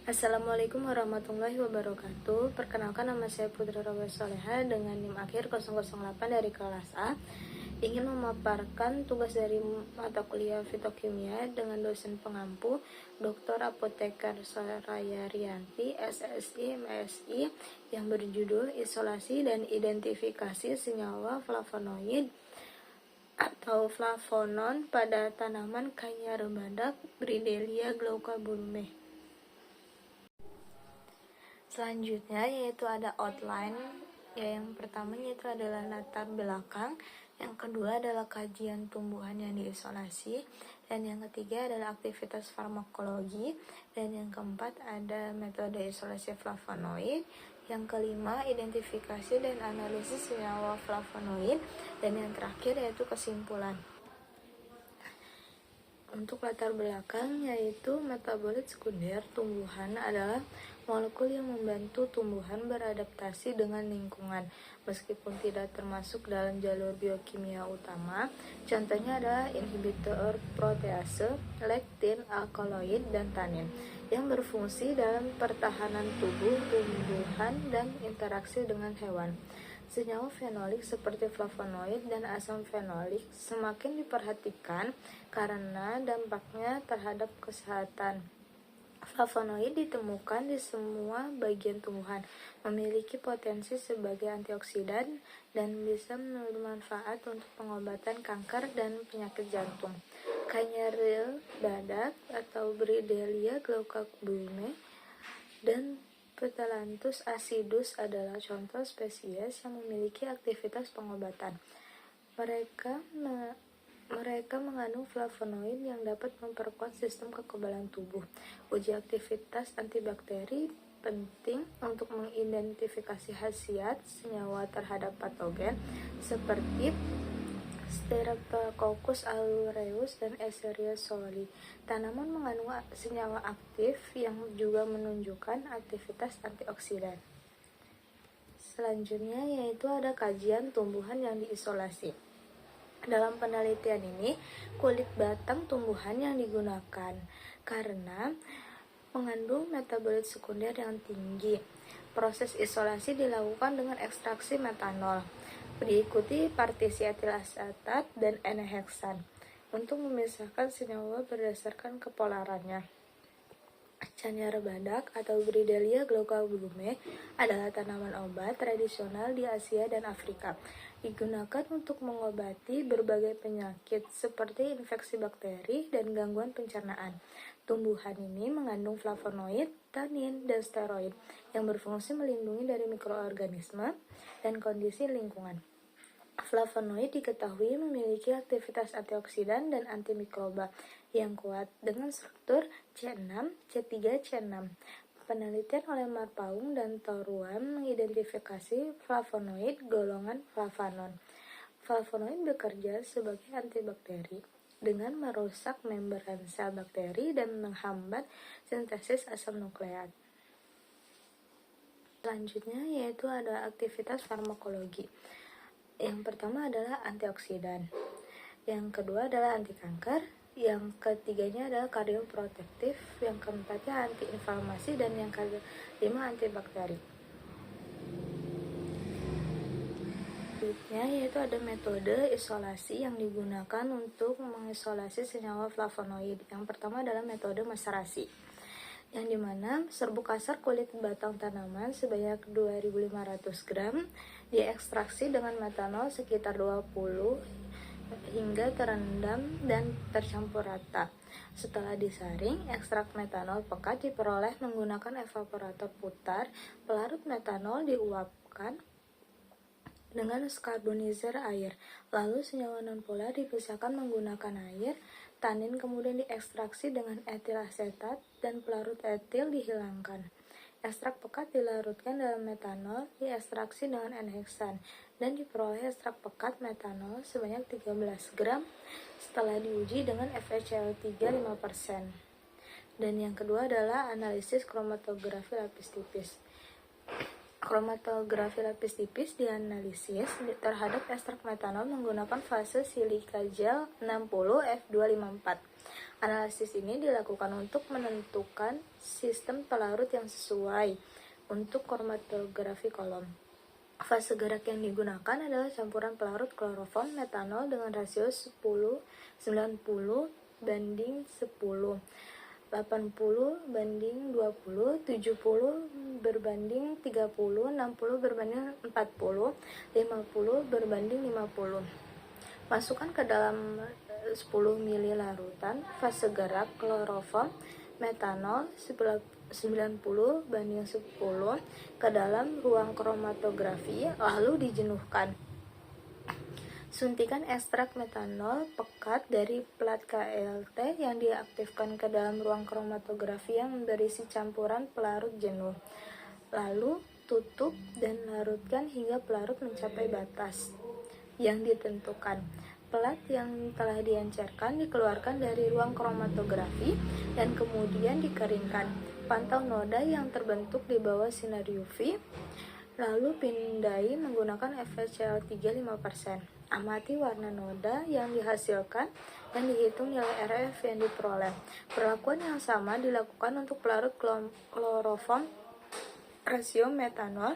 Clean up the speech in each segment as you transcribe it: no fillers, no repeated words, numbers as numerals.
Assalamualaikum warahmatullahi wabarakatuh. Perkenalkan, nama saya Putri Rawes Soleha dengan NIM akhir 008 dari kelas A. Ingin memaparkan tugas dari mata kuliah fitokimia dengan dosen pengampu Dr. Apoteker Soraya Rianti, SSI, MSI, yang berjudul Isolasi dan Identifikasi Senyawa Flavonoid atau flavonon pada tanaman Kanyar badak Bridelia glaucabulume. Selanjutnya yaitu ada outline, yang pertama yaitu adalah latar belakang, yang kedua adalah kajian tumbuhan yang diisolasi, dan yang ketiga adalah aktivitas farmakologi, dan yang keempat ada metode isolasi flavonoid, yang kelima identifikasi dan analisis senyawa flavonoid, dan yang terakhir yaitu kesimpulan. Untuk latar belakang, yaitu metabolit sekunder tumbuhan adalah molekul yang membantu tumbuhan beradaptasi dengan lingkungan meskipun tidak termasuk dalam jalur biokimia utama. Contohnya adalah inhibitor protease, lektin, alkaloid, dan tanin yang berfungsi dalam pertahanan tubuh tumbuhan dan interaksi dengan hewan. Senyawa fenolik seperti flavonoid dan asam fenolik semakin diperhatikan karena dampaknya terhadap kesehatan. Flavonoid ditemukan di semua bagian tumbuhan, memiliki potensi sebagai antioksidan dan bisa bermanfaat untuk pengobatan kanker dan penyakit jantung. Kanyar badak atau Bridelia glaucabulume dan Pteranthus acidus adalah contoh spesies yang memiliki aktivitas pengobatan. Mereka mengandung flavonoid yang dapat memperkuat sistem kekebalan tubuh. Uji aktivitas antibakteri penting untuk mengidentifikasi khasiat senyawa terhadap patogen seperti Streptococcus aureus dan Escherichia coli. Tanaman mengandung senyawa aktif yang juga menunjukkan aktivitas antioksidan. Selanjutnya yaitu ada kajian tumbuhan yang diisolasi. Dalam penelitian ini, kulit batang tumbuhan yang digunakan karena mengandung metabolit sekunder yang tinggi. Proses isolasi dilakukan dengan ekstraksi metanol, diikuti partisi etil asetat dan N-heksan untuk memisahkan senyawa berdasarkan kepolarannya. Kanyar badak atau Bridelia glaucabulume adalah tanaman obat tradisional di Asia dan Afrika. Digunakan untuk mengobati berbagai penyakit seperti infeksi bakteri dan gangguan pencernaan. Tumbuhan ini mengandung flavonoid, tanin, dan steroid yang berfungsi melindungi dari mikroorganisme dan kondisi lingkungan. Flavonoid diketahui memiliki aktivitas antioksidan dan antimikroba yang kuat dengan struktur C6, C3, C6. Penelitian oleh Marpaung dan Toruan mengidentifikasi flavonoid golongan flavonon. Flavonoid bekerja sebagai antibakteri dengan merusak membran sel bakteri dan menghambat sintesis asam nukleat. Selanjutnya yaitu ada aktivitas farmakologi. Yang pertama adalah antioksidan, yang kedua adalah anti kanker, yang ketiganya adalah kardioprotektif, yang keempatnya antiinflamasi, dan yang kelima antibakteri. Selanjutnya yaitu ada metode isolasi yang digunakan untuk mengisolasi senyawa flavonoid. Yang pertama adalah metode maserasi, yang dimana serbuk kasar kulit batang tanaman sebanyak 2.500 gram diekstraksi dengan metanol sekitar 20 hingga terendam dan tercampur rata. Setelah disaring, ekstrak metanol pekat diperoleh menggunakan evaporator putar. Pelarut metanol diuapkan dengan skarbonizer air. Lalu senyawa nonpolar dipisahkan menggunakan air. Tanin kemudian diekstraksi dengan etil asetat dan pelarut etil dihilangkan. Ekstrak pekat dilarutkan dalam metanol, diekstraksi dengan N-heksan, dan diperoleh ekstrak pekat metanol sebanyak 13 gram setelah diuji dengan FeCl3 5%. Dan yang kedua adalah analisis kromatografi lapis tipis. Kromatografi lapis tipis dianalisis terhadap ekstrak metanol menggunakan fase silika gel 60 F254. Analisis ini dilakukan untuk menentukan sistem pelarut yang sesuai untuk kromatografi kolom. Fase gerak yang digunakan adalah campuran pelarut kloroform metanol dengan rasio 10-90 banding 10, 80/20, 70 berbanding 30, 60 berbanding 40, 50/50. Masukkan ke dalam 10 ml larutan fase gerak kloroform metanol 90/10 ke dalam ruang kromatografi, lalu dijenuhkan. Suntikan ekstrak metanol pekat dari plat KLT yang diaktifkan ke dalam ruang kromatografi yang berisi campuran pelarut jenuh. Lalu tutup dan larutkan hingga pelarut mencapai batas yang ditentukan. Plat yang telah diencerkan dikeluarkan dari ruang kromatografi dan kemudian dikeringkan. Pantau noda yang terbentuk di bawah sinar UV, lalu pindai menggunakan FeCl3 5%. Amati warna noda yang dihasilkan dan dihitung nilai RF yang diperoleh. Perlakuan yang sama dilakukan untuk pelarut kloroform rasio metanol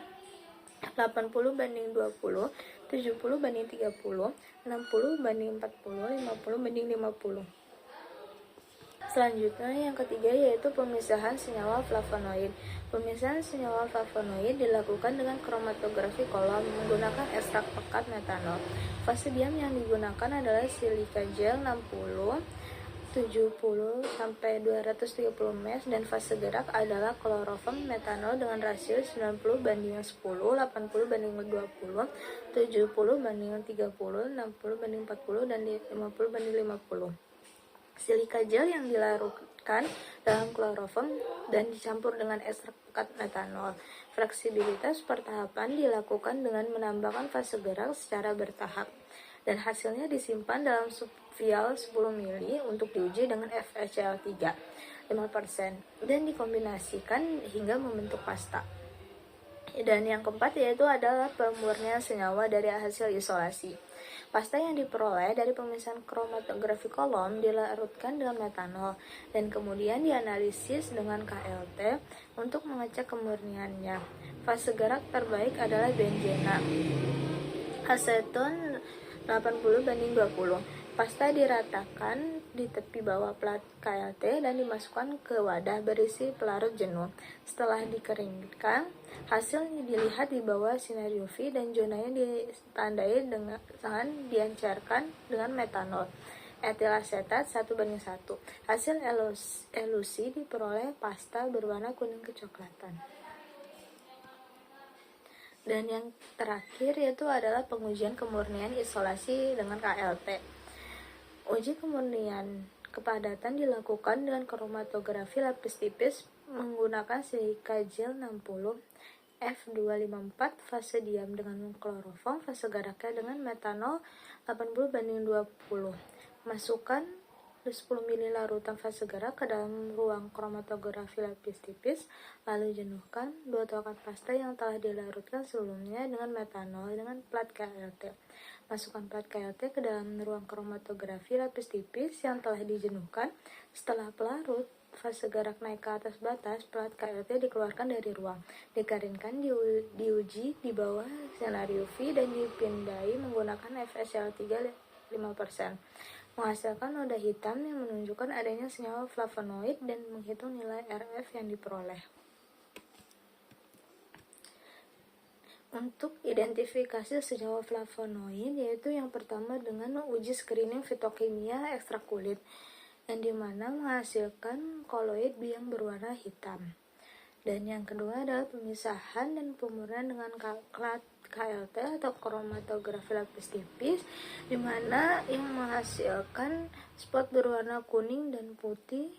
80/20, 70/30, 60/40, 50/50. Selanjutnya yang ketiga yaitu pemisahan senyawa flavonoid. Pemisahan senyawa flavonoid dilakukan dengan kromatografi kolom menggunakan ekstrak pekat metanol. Fase diam yang digunakan adalah silika gel 60, 70 sampai 230 mEq dan fase gerak adalah kloroform metanol dengan rasio 90/10, 80/20, 70/30, 60/40 dan 50/50. Silika gel yang dilarutkan dalam kloroform dan dicampur dengan ekstrak pekat metanol. Fleksibilitas pertahapan dilakukan dengan menambahkan fase gerak secara bertahap dan hasilnya disimpan dalam vial 10 ml untuk diuji dengan FeCl3 5% dan dikombinasikan hingga membentuk pasta. Dan yang keempat yaitu adalah pemurnian senyawa dari hasil isolasi. Pasta yang diperoleh dari pemisahan kromatografi kolom dilarutkan dengan metanol dan kemudian dianalisis dengan KLT untuk mengecek kemurniannya. Fase gerak terbaik adalah benzena aseton 80/20. Pasta diratakan di tepi bawah plat KLT dan dimasukkan ke wadah berisi pelarut jenuh. Setelah dikeringkan, hasil dilihat di bawah sinar UV dan zonanya ditandai dengan diencerkan dengan metanol etil asetat 1:1. Hasil elusi diperoleh pasta berwarna kuning kecoklatan. Dan yang terakhir yaitu adalah pengujian kemurnian isolasi dengan KLT. Uji kemurnian kepadatan dilakukan dengan kromatografi lapis tipis menggunakan silika gel 60 F254 fase diam dengan kloroform, fase geraknya dengan metanol 80/20. Masukkan 10 ml larutan fase gerak ke dalam ruang kromatografi lapis tipis, lalu jenuhkan 2 tongkat pasta yang telah dilarutkan sebelumnya dengan metanol dengan plat KLT. Masukkan plat KLT ke dalam ruang kromatografi lapis tipis yang telah dijenuhkan. Setelah pelarut fase gerak naik ke atas batas, plat KLT dikeluarkan dari ruang, dikeringkan, diuji di bawah sinar UV dan dipindai menggunakan FeCl3 5%. Menghasilkan noda hitam yang menunjukkan adanya senyawa flavonoid dan menghitung nilai RF yang diperoleh. Untuk identifikasi senyawa flavonoid yaitu yang pertama dengan uji screening fitokimia ekstrak kulit yang dimana menghasilkan koloid yang berwarna hitam. Dan yang kedua adalah pemisahan dan pemurnian dengan KLT atau kromatografi lapis tipis, di mana yang menghasilkan spot berwarna kuning dan putih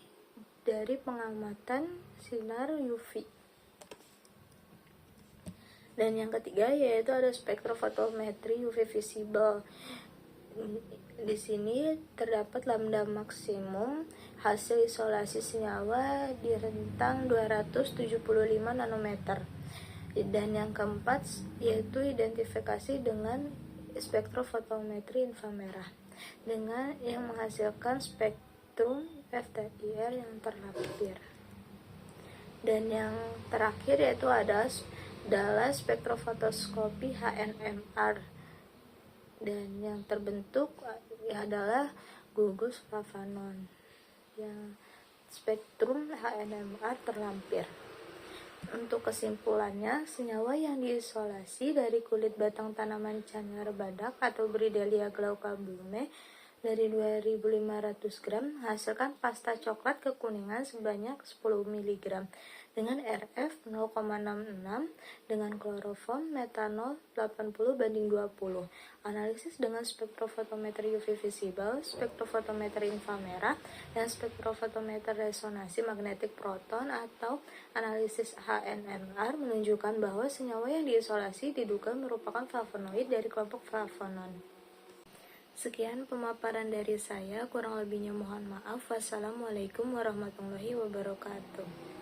dari pengamatan sinar UV. Dan yang ketiga yaitu ada spektrofotometri UV visible. Di sini terdapat lambda maksimum hasil isolasi senyawa di rentang 275 nanometer. Dan yang keempat yaitu identifikasi dengan spektrofotometri inframerah dengan yang menghasilkan spektrum FTIR yang terlampir. Dan yang terakhir yaitu adalah spektrofotoskopi HNMR, dan yang terbentuk adalah gugus flavonon yang spektrum HNMR terlampir. Untuk kesimpulannya, senyawa yang diisolasi dari kulit batang tanaman Canyar badak atau Bridelia glauca blume dari 2.500 gram menghasilkan pasta coklat kekuningan sebanyak 10 mg dengan RF 0,66 dengan kloroform metanol 80:20. Analisis dengan spektrofotometer UV visible, spektrofotometer inframerah, dan spektrofotometer resonansi magnetik proton atau analisis HNMR menunjukkan bahwa senyawa yang diisolasi diduga merupakan flavonoid dari kelompok flavonon. Sekian pemaparan dari saya, kurang lebihnya mohon maaf. Wassalamualaikum warahmatullahi wabarakatuh.